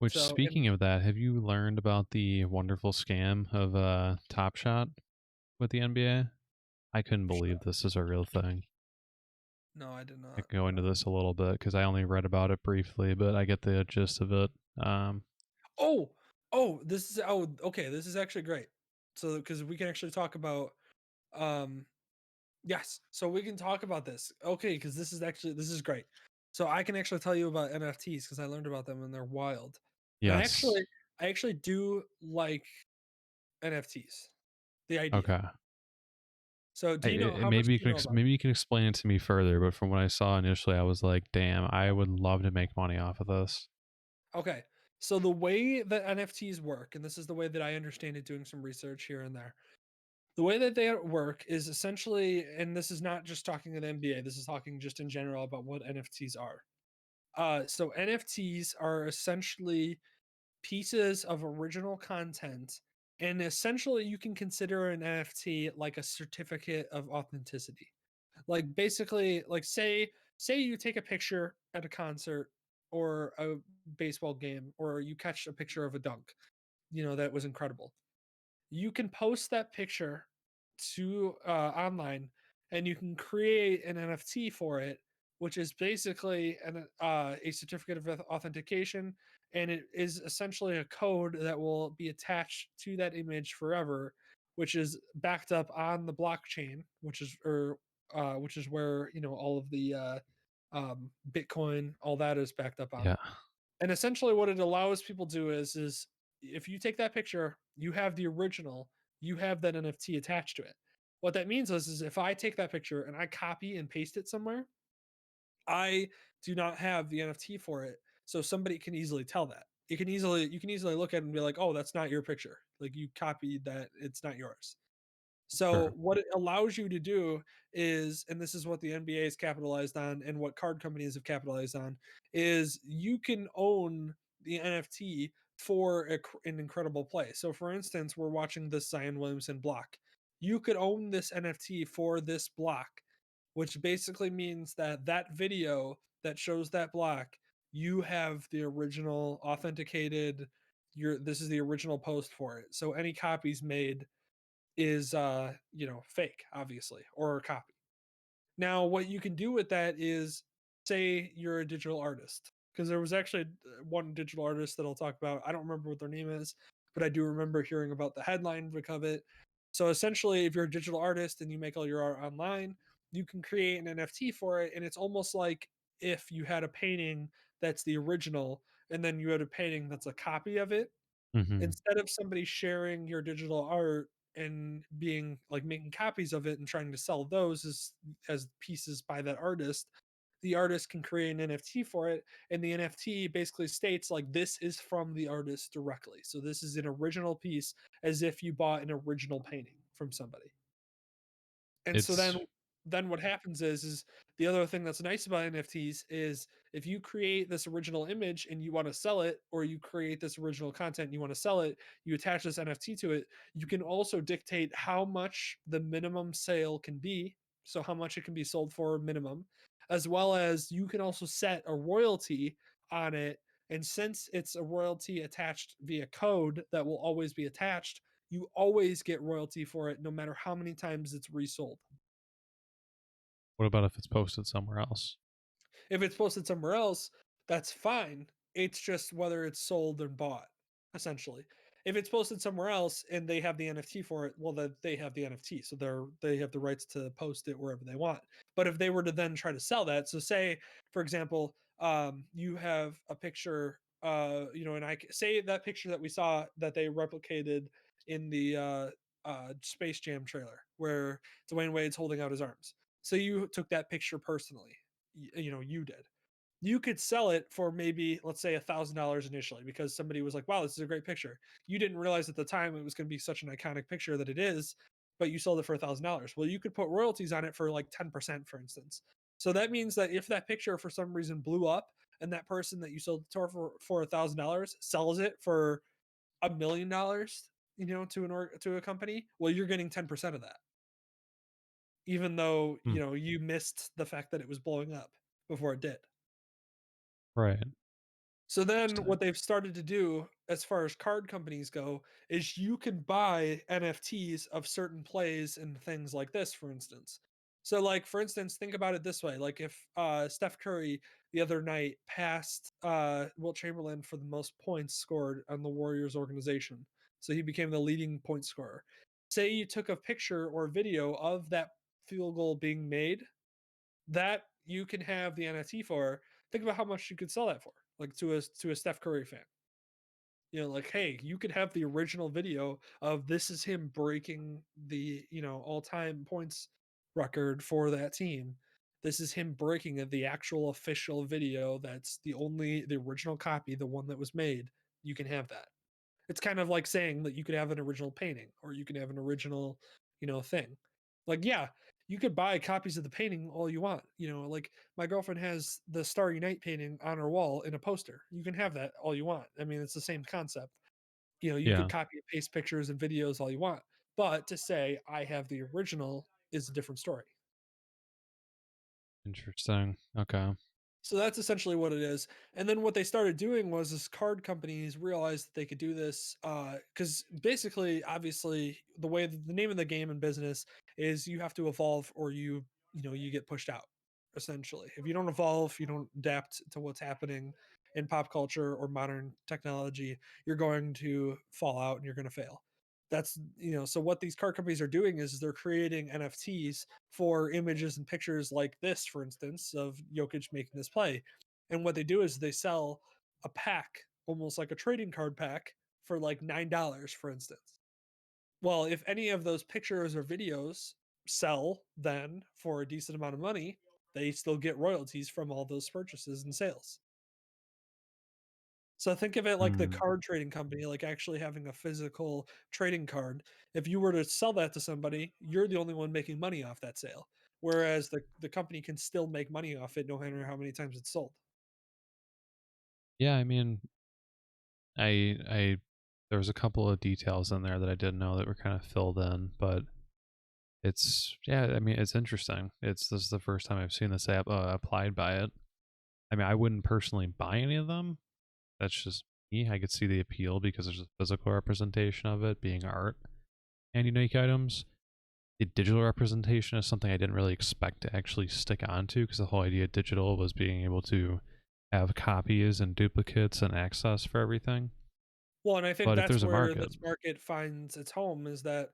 Which, So, and speaking of that, have you learned about the wonderful scam of Top Shot with the NBA? I couldn't believe this is a real thing. no, I did I not. can go into this a little bit because I only read about it briefly, but I get the gist of it. Oh, okay. This is actually great. So, because we can actually talk about, um, yes. So we can talk about this. Okay, because this is great. So I can actually tell you about NFTs because I learned about them and they're wild. And Yes. I actually do like NFTs. The idea. Okay. So, do you know how much Maybe you do you can know about maybe you can explain it to me further. But from what I saw initially, I was like, "Damn, I would love to make money off of this." it? Okay. So the way that NFTs work, and this is the way that I understand it, doing some research here and there. The way that they work is essentially, and this is not just talking to the NBA, this is talking just in general about what NFTs are. So NFTs are essentially pieces of original content, and essentially you can consider an NFT like a certificate of authenticity. Like basically, like say you take a picture at a concert or a baseball game, or you catch a picture of a dunk, that was incredible. You can post that picture to online, and you can create an NFT for it, which is basically a certificate of authentication, and it is essentially a code that will be attached to that image forever, which is backed up on the blockchain, which is where all of the Bitcoin, all that is backed up on. Yeah. And essentially what it allows people to do is if you take that picture, you have the original, you have that NFT attached to it. What that means is if I take that picture and I copy and paste it somewhere, I do not have the NFT for it. So somebody can easily tell that. You can easily look at it and be like, "Oh, that's not your picture. Like you copied that, it's not yours." So Sure. what it allows you to do is, and this is what the NBA has capitalized on and what card companies have capitalized on, is you can own the NFT for an incredible play. So for instance, we're watching this Zion Williamson block. You could own this NFT for this block, which basically means that that video that shows that block, you have the original authenticated, this is the original post for it. So any copies made is fake, obviously, or a copy. Now what you can do with that is, say you're a digital artist, because there was actually one digital artist that I'll talk about. I don't remember what their name is, but I do remember hearing about the headline of it. So essentially, if you're a digital artist and you make all your art online, you can create an NFT for it, and it's almost like if you had a painting that's the original and then you had a painting that's a copy of it. Hmm. Instead of somebody sharing your digital art and being like making copies of it and trying to sell those as pieces by that artist, the artist can create an NFT for it, and the NFT basically states like this is from the artist directly. So this is an original piece, as if you bought an original painting from somebody. And so It's then what happens is the other thing that's nice about NFTs is if you create this original image and you want to sell it, or you create this original content and you want to sell it, you attach this NFT to it, you can also dictate how much the minimum sale can be, so how much it can be sold for minimum, as well as you can also set a royalty on it. And since it's a royalty attached via code that will always be attached, you always get royalty for it no matter how many times it's resold. What about if it's posted somewhere else? If it's posted somewhere else, that's fine. It's just whether it's sold or bought, essentially. If it's posted somewhere else and they have the NFT for it, well, then they have the NFT, so they have the rights to post it wherever they want. But if they were to then try to sell that, so say, for example, you have a picture, and say that picture that we saw that they replicated in the Space Jam trailer, where Dwayne Wade's holding out his arms. So you took that picture personally, you did. You could sell it for maybe, let's say, $1,000 initially, because somebody was like, wow, this is a great picture. You didn't realize at the time it was going to be such an iconic picture that it is, but you sold it for $1,000. Well, you could put royalties on it for like 10%, for instance. So that means that if that picture for some reason blew up and that person that you sold it for $1,000 sells it for $1 million, to a company, well, you're getting 10% of that, even though Hmm. you missed the fact that it was blowing up before it did. Right. So then Interesting. what they've started to do as far as card companies go is you can buy NFTs of certain plays and things like this, for instance. So like for instance, think about it this way. Like if Steph Curry the other night passed Wilt Chamberlain for the most points scored on the Warriors organization. So he became the leading point scorer. Say you took a picture or video of that field goal being made, that you can have the NFT for. Think about how much you could sell that for, like to a Steph Curry fan. You know, like, hey, you could have the original video of this is him breaking the all time points record for that team. This is him breaking it, the actual official video. That's the original copy, the one that was made. You can have that. It's kind of like saying that you could have an original painting or you can have an original, thing. Like, yeah, you could buy copies of the painting all you want. Like my girlfriend has the Starry Night painting on her wall in a poster. You can have that all you want. I mean, it's the same concept. You could Yeah. copy and paste pictures and videos all you want. But to say I have the original is a different story. Interesting. Okay. So that's essentially what it is. And then what they started doing was this card companies realized that they could do this because basically, obviously, the way the name of the game in business is you have to evolve or you get pushed out. Essentially, if you don't evolve, you don't adapt to what's happening in pop culture or modern technology, you're going to fall out and you're going to fail. So what these card companies are doing is they're creating NFTs for images and pictures like this, for instance, of Jokic making this play. And what they do is they sell a pack, almost like a trading card pack, for like $9, for instance. Well, if any of those pictures or videos sell then for a decent amount of money, they still get royalties from all those purchases and sales. So think of it like the Hmm. card trading company, like actually having a physical trading card. If you were to sell that to somebody, you're the only one making money off that sale. Whereas the company can still make money off it no matter how many times it's sold. Yeah, I mean, I there was a couple of details in there that I didn't know that were kind of filled in, but yeah, I mean, it's interesting. This is the first time I've seen this app applied by it. I mean, I wouldn't personally buy any of them. That's just me. I could see the appeal because there's a physical representation of it being art and unique items. The digital representation is something I didn't really expect to actually stick onto because the whole idea of digital was being able to have copies and duplicates and access for everything. Well, and I think But if that's there's a where market, this market finds its home is that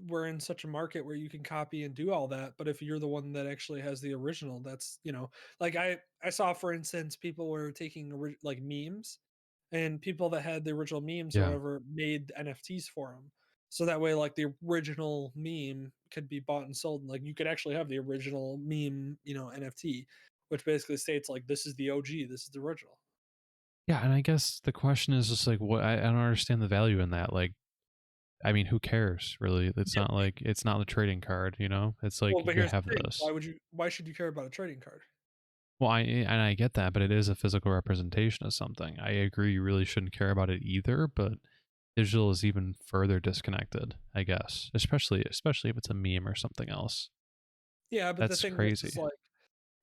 we're in such a market where you can copy and do all that, but if you're the one that actually has the original, like I saw for instance people were taking like memes and people that had the original memes or yeah. whatever made NFTs for them. So that way like the original meme could be bought and sold and like you could actually have the original meme, NFT, which basically states like this is the OG, this is the original. Yeah, and I guess the question is just like I don't understand the value in that. Like, I mean, who cares really? It's not like it's not the trading card, you know? It's Well, like but you here's the have thing, this. why should you care about a trading card? Well, I get that, but it is a physical representation of something. I agree you really shouldn't care about it either, but digital is even further disconnected, I guess. Especially if it's a meme or something else. Yeah, but the That's thing is crazy. like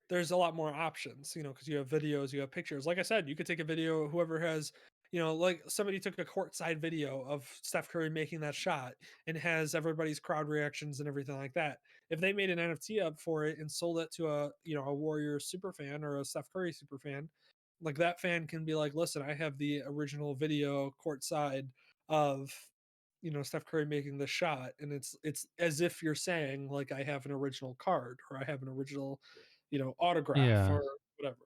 there's a lot more options, because you have videos, you have pictures. Like I said, you could take a video, whoever has, like somebody took a courtside video of Steph Curry making that shot and has everybody's crowd reactions and everything like that. If they made an NFT up for it and sold it to a Warriors super fan or a Steph Curry super fan, like that fan can be like, listen, I have the original video courtside of Steph Curry making the shot, and it's as if you're saying like I have an original card or I have an original autograph Yeah. or whatever.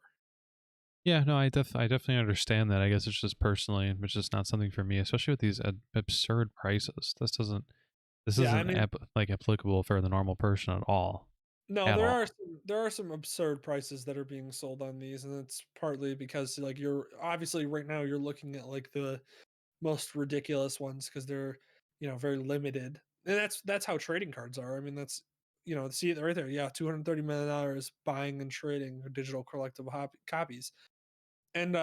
Yeah, no, I definitely understand that. I guess it's just personally, it's just not something for me, especially with these absurd prices. This Yeah, I isn't mean, like applicable for the normal person at all. no, At there are all. some absurd prices that are being sold on these, and it's partly because like you're obviously right now you're looking at like the most ridiculous ones because they're very limited, and that's how trading cards are. I mean, that's see it right there. Yeah, $230 million buying and trading digital collectible copies. And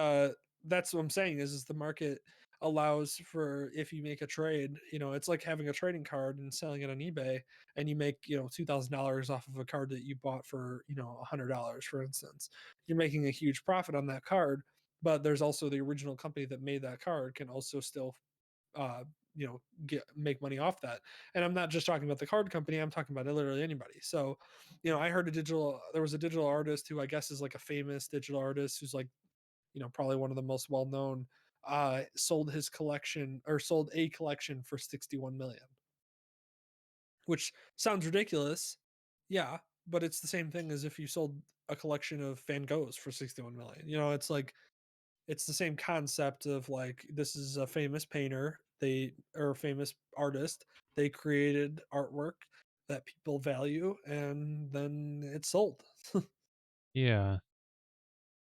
that's what I'm saying is the market allows for if you make a trade, it's like having a trading card and selling it on eBay and you make, $2,000 off of a card that you bought for, $100, for instance. You're making a huge profit on that card, but there's also the original company that made that card can also still uh get make money off that. And I'm not just talking about the card company, I'm talking about literally anybody. So I heard there was a digital artist who I guess is like a famous digital artist who's like probably one of the most well known, sold his collection or sold a collection for 61 million, which sounds ridiculous. Yeah, but it's the same thing as if you sold a collection of Van Goghs for 61 million. It's like it's the same concept of like this is a famous painter, they or a famous artist, they created artwork that people value and then it's sold. Yeah.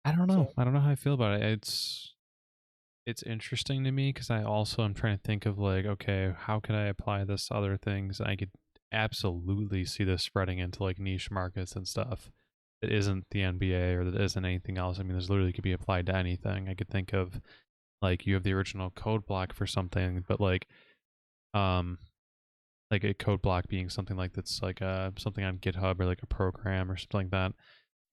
I don't know. So, I don't know how I feel about it. It's interesting to me because I also am trying to think of like, okay, how could I apply this to other things? I could absolutely see this spreading into like niche markets and stuff that isn't the NBA or that isn't anything else. I mean, this literally could be applied to anything. I could think of like you have the original code block for something, but um like a code block being something like that's like something on GitHub or like a program or something like that.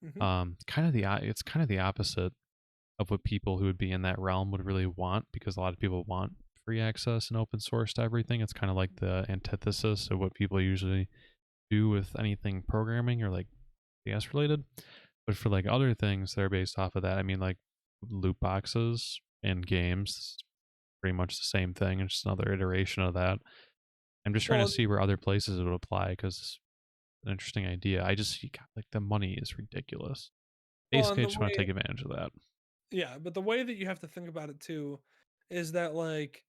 mhm. Kind of it's kind of the opposite of what people who would be in that realm would really want because a lot of people want free access and open source to everything. It's kind of like the antithesis of what people usually do with anything programming or like CS related. But for like other things that are based off of that, I mean, like loot boxes and games, pretty much the same thing. It's just another iteration of that. I'm just trying to Well, see where other places it would apply because it's an interesting idea. I just see like the money is ridiculous. and Basically, I the just want to way take advantage of that. yeah, but the way that you have to think about it too is that like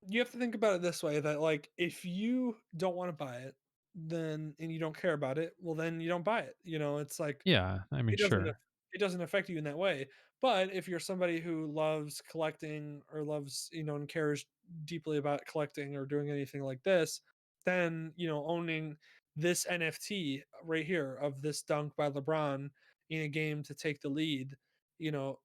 you have to think about it this way that like if you don't want to buy it, then and you don't care about it, well then you don't buy it. It's like Yeah, I mean, it doesn't sure. it doesn't affect you in that way. But if you're somebody who loves collecting or loves, and cares deeply about collecting or doing anything like this, then, owning this NFT right here of this dunk by LeBron in a game to take the lead, you know,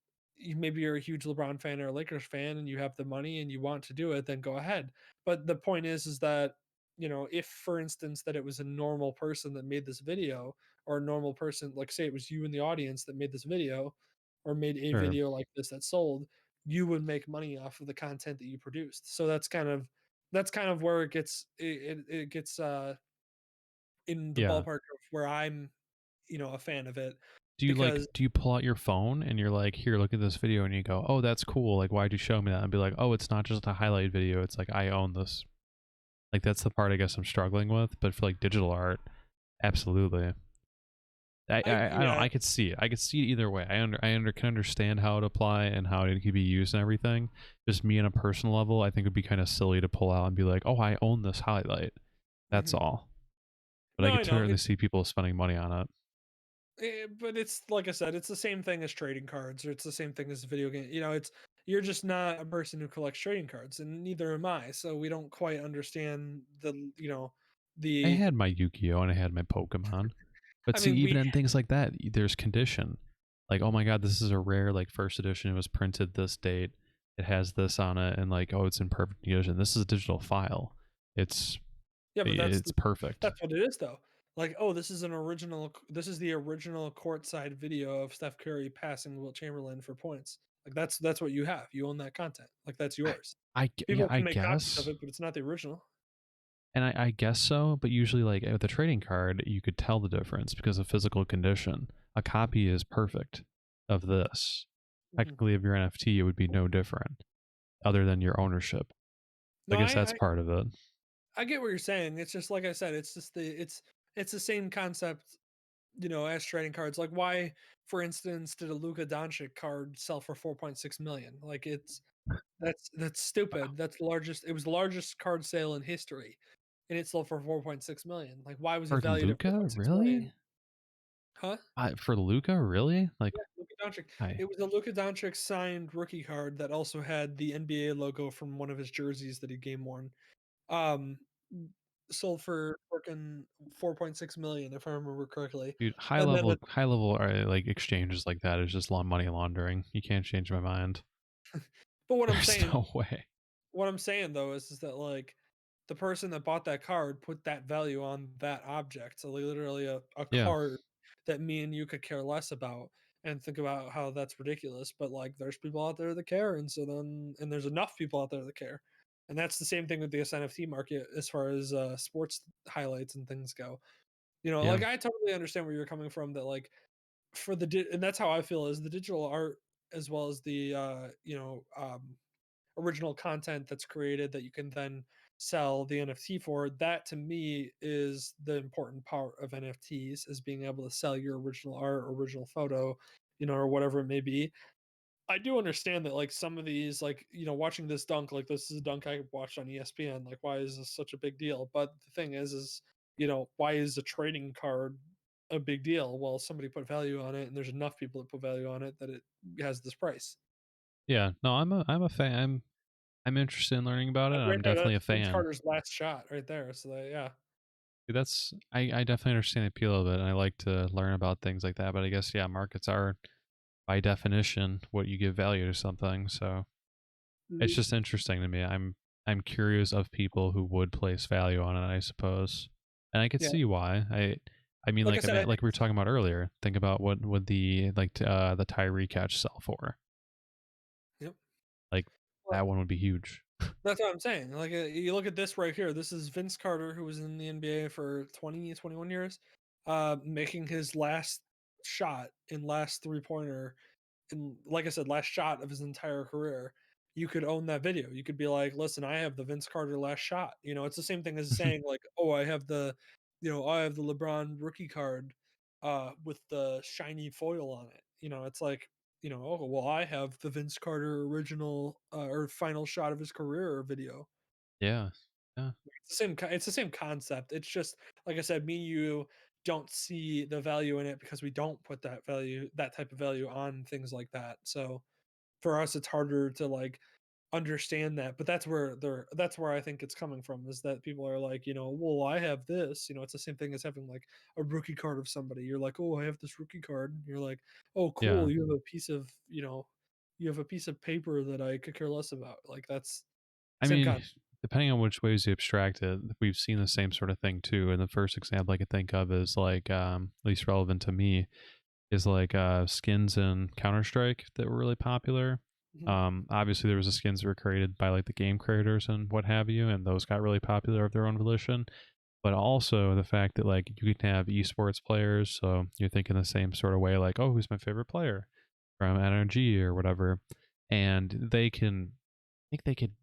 maybe you're a huge LeBron fan or a Lakers fan and you have the money and you want to do it, then go ahead. But the point is that, if for instance that it was a normal person that made this video or a normal person, like say it was you in the audience that made this video or made a Sure. video like this that sold, you would make money off of the content that you produced. So that's kind of where it gets in the Yeah. ballpark of where I'm, a fan of it Like because do you pull out your phone and you're like, "Here, look at this video," and you go, "Oh, that's cool. Like, why'd you show me that?" And be like, "Oh, it's not just a highlight video. It's like I own this." Like that's the part I guess I'm struggling with. But for like digital art, absolutely. I don't. yeah. I could see it. I could see it either way. Can understand how it apply and how it could be used and everything. Just me on a personal level, I think it'd be kind of silly to pull out and be like, "Oh, I own this highlight." That's Mhm. all. But I No, could I know. certainly see people spending money on it. But it's like I said, it's the same thing as trading cards, or it's the same thing as video game. It's you're just not a person who collects trading cards, and neither am I. So we don't quite understand I the. had my Yu-Gi-Oh and I had my Pokemon. But I see, mean, even in things like that, there's condition. Like, oh my god, this is a rare like first edition. It was printed this date. It has this on it, and like, oh, it's in perfect condition. This is a digital file. It's yeah, but it's perfect. that's what it is though. Like, oh, this is the original courtside video of Steph Curry passing Wilt Chamberlain for points. Like that's what you have. You own that content. Like that's I, yours. yeah, People I can make copies of guess, it, but it's not the original. and I guess so. But usually, like with a trading card, you could tell the difference because of physical condition. A copy is perfect of this. Mhm. Technically, of your NFT, it would be no different, other than your ownership. I No, guess that's part of it. I get what you're saying. It's just like I said, it's just it's the same concept, as trading cards. Like why, for instance, did a Luka Doncic card sell for 4.6 million? Like that's stupid. That's the largest it was the largest card sale in history and it sold for 4.6 million. Like why was it For valued at Luca, 4.6 million? really? Huh? For Luca, really? Like, Yeah, Luka Doncic. I It was a Luka Doncic signed rookie card that also had the NBA logo from one of his jerseys that he game worn. Um, sold for freaking 4.6 million, if I remember correctly. dude, And then high level like exchanges like that is just money laundering. You can't change my mind. but what I'm There's saying no way. what I'm saying though is that like the person that bought that card put that value on that object. So like, literally a Yeah, card that me and you could care less about. and think about how that's ridiculous, but, like, there's people out there that care, and so then and there's enough people out there that care. And that's the same thing with this NFT market as far as, sports highlights and things go. Yeah. Like, I totally understand where you're coming from that, like, for the and that's how I feel is the digital art as well as the, original content that's created that you can then sell the NFT for. That to me is the important part of NFTs is being able to sell your original art, original photo, or whatever it may be. I do understand that like some of these, like, watching this dunk, like this is a dunk I watched on ESPN. Like, why is this such a big deal? But the thing is, why is a trading card a big deal? Well, somebody put value on it, and there's enough people that put value on it that it has this price. Yeah. No, I'm a fan. I'm interested in learning about it. Like And right I'm there, definitely a that's Vince fan. Carter's last shot right there. So that, yeah, That's I definitely understand the appeal of it, and I like to learn about things like that. But I guess yeah, markets are by definition what you give value to something. So it's Mhm. just interesting to me. I'm curious of people who would place value on it, I suppose, and I could Yeah. see why. I mean, Like I like said, I like we were talking about earlier. Think about what would the Tyree catch sell for? yep. Like Well, that one would be huge. that's what I'm saying. Like, you look at this right here. This is Vince Carter, who was in the NBA for 20, 21 years, making his last shot and last three pointer, and like I said, last shot of his entire career. You could own that video. You could be like, "Listen, I have the Vince Carter last shot." It's the same thing as saying like, "Oh, I have the LeBron rookie card, with the shiny foil on it." It's like, "Oh, well, I have the Vince Carter original, or final shot of his career video." Yeah, yeah. It's the same concept. It's just like I said, me and you don't see the value in it because we don't put that type of value on things like that. So for us, it's harder to like understand that. But that's where I think it's coming from is that people are like, well, I have this. It's the same thing as having like a rookie card of somebody. You're like, oh, I have this rookie card. And you're like, oh, cool. Yeah. You have a piece of paper that I could care less about. Like that's I same mean, concept. depending on which ways you abstract it, we've seen the same sort of thing too. And the first example I could think of is like, least relevant to me, is like skins in Counter Strike that were really popular. Mhm. Obviously, there was the skins that were created by like the game creators and what have you, and those got really popular of their own volition. But also the fact that like you can have esports players, so you're thinking the same sort of way, like, oh, who's my favorite player from NRG or whatever, and I think they could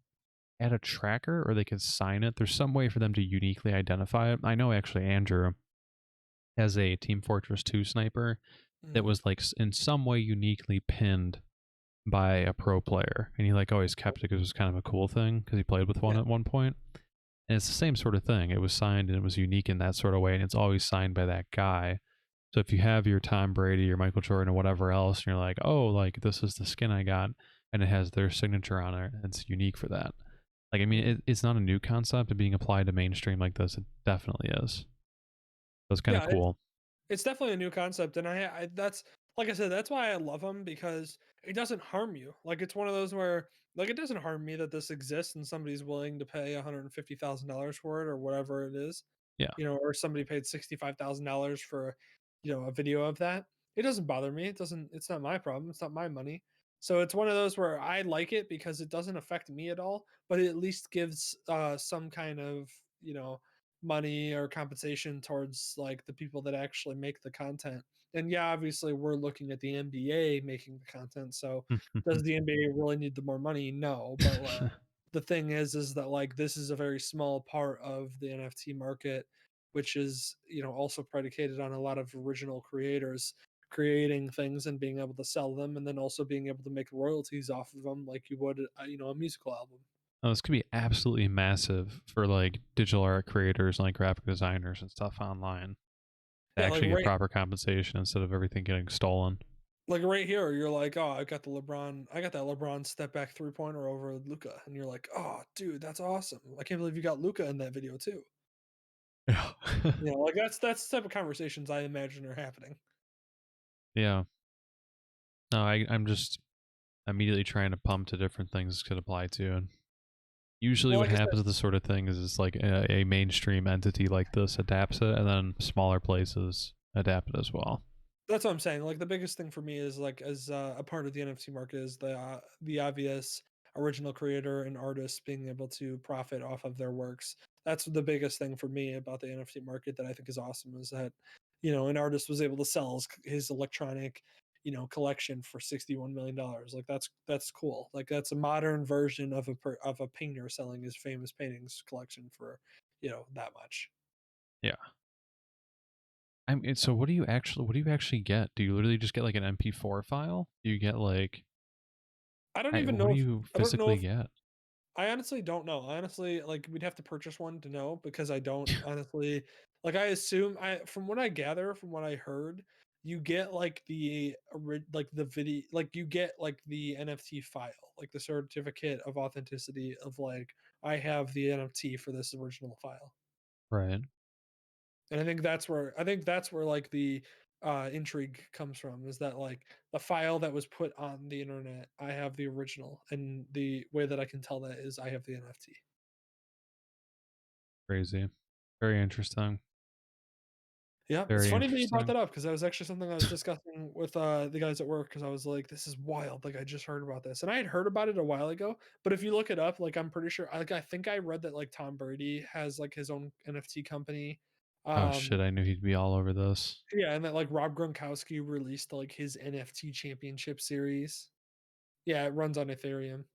add a tracker or they could sign it. There's some way for them to uniquely identify it. I know actually Andrew has a Team Fortress 2 sniper that Mhm. was like in some way uniquely pinned by a pro player, and he like always kept it because it was kind of a cool thing because he played with one Yeah. at one point. And it's the same sort of thing. It was signed and it was unique in that sort of way, and it's always signed by that guy. So if you have your Tom Brady or Michael Jordan or whatever else, and you're like, oh, like this is the skin I got, and it has their signature on it, and it's unique for that. Like, I mean, Mhm. it's not a new concept, but being applied to mainstream like this, it definitely is. So it's kind of Yeah, cool. it's definitely a new concept, and I that's like I said, that's why I love them because it doesn't harm you. Like it's one of those where like it doesn't harm me that this exists and somebody's willing to pay $150,000 for it or whatever it is, Yeah. or somebody paid $65,000 for a video of that. It doesn't bother me. It's not my problem. It's not my money. So it's one of those where I like it because it doesn't affect me at all, but it at least gives some kind of, money or compensation towards like the people that actually make the content. And yeah, obviously we're looking at the NBA making the content. So does the NBA really need the more money? No, but the thing is that like this is a very small part of the NFT market, which is also predicated on a lot of original creators creating things and being able to sell them, and then also being able to make royalties off of them, like you would a musical album. Oh, this could be absolutely massive for like digital art creators and like graphic designers and stuff online to Yeah, like actually get right proper compensation instead of everything getting stolen. Like right here, you're like, "Oh, I got that LeBron step back three-pointer over Luca," and you're like, "Oh, dude, that's awesome! I can't believe you got Luca in that video too." Yeah. Like that's the type of conversations I imagine are happening. Yeah. No, I'm just immediately trying to pump to different things this could apply to. And usually Well, what like I said, happens with this sort of thing is like a mainstream entity like this adapts it, and then smaller places adapt it as well. That's what I'm saying, like, the biggest thing for me is, like, as, a part of the NFT market is the obvious original creator and artist being able to profit off of their works. That's the biggest thing for me about the NFT market that I think is awesome is that, an artist was able to sell his electronic, collection for $61 million. Like, that's cool. Like, that's a modern version of a painter selling his famous paintings collection for, that much. Yeah. I mean, so what do you actually get? Do you literally just get like an MP4 file? Do you get like I don't even what know do if you I don't know physically if get? I honestly don't know. Honestly, like, we'd have to purchase one to know because I don't honestly like, I assume I from what I gather, from what I heard, you get, like, the video like, you get, like, the NFT file, like, the certificate of authenticity of, like, "I have the NFT for this original file." Right. And I think that's where, like, the, intrigue comes from, is that, like, the file that was put on the internet, I have the original, and the way that I can tell that is I have the NFT. Crazy. Very interesting. Yeah, it's Very funny that you brought interesting. that up because that was actually something I was discussing with, the guys at work because I was like, "This is wild, like, I just heard about this." And I had heard about it a while ago, but if you look it up, like, I'm pretty sure I think I read that, like, Tom Brady has, like, his own NFT company. Oh shit, Um, I knew he'd be all over this. yeah, and that, like, Rob Gronkowski released, like, his NFT championship series. Yeah, it runs on Ethereum.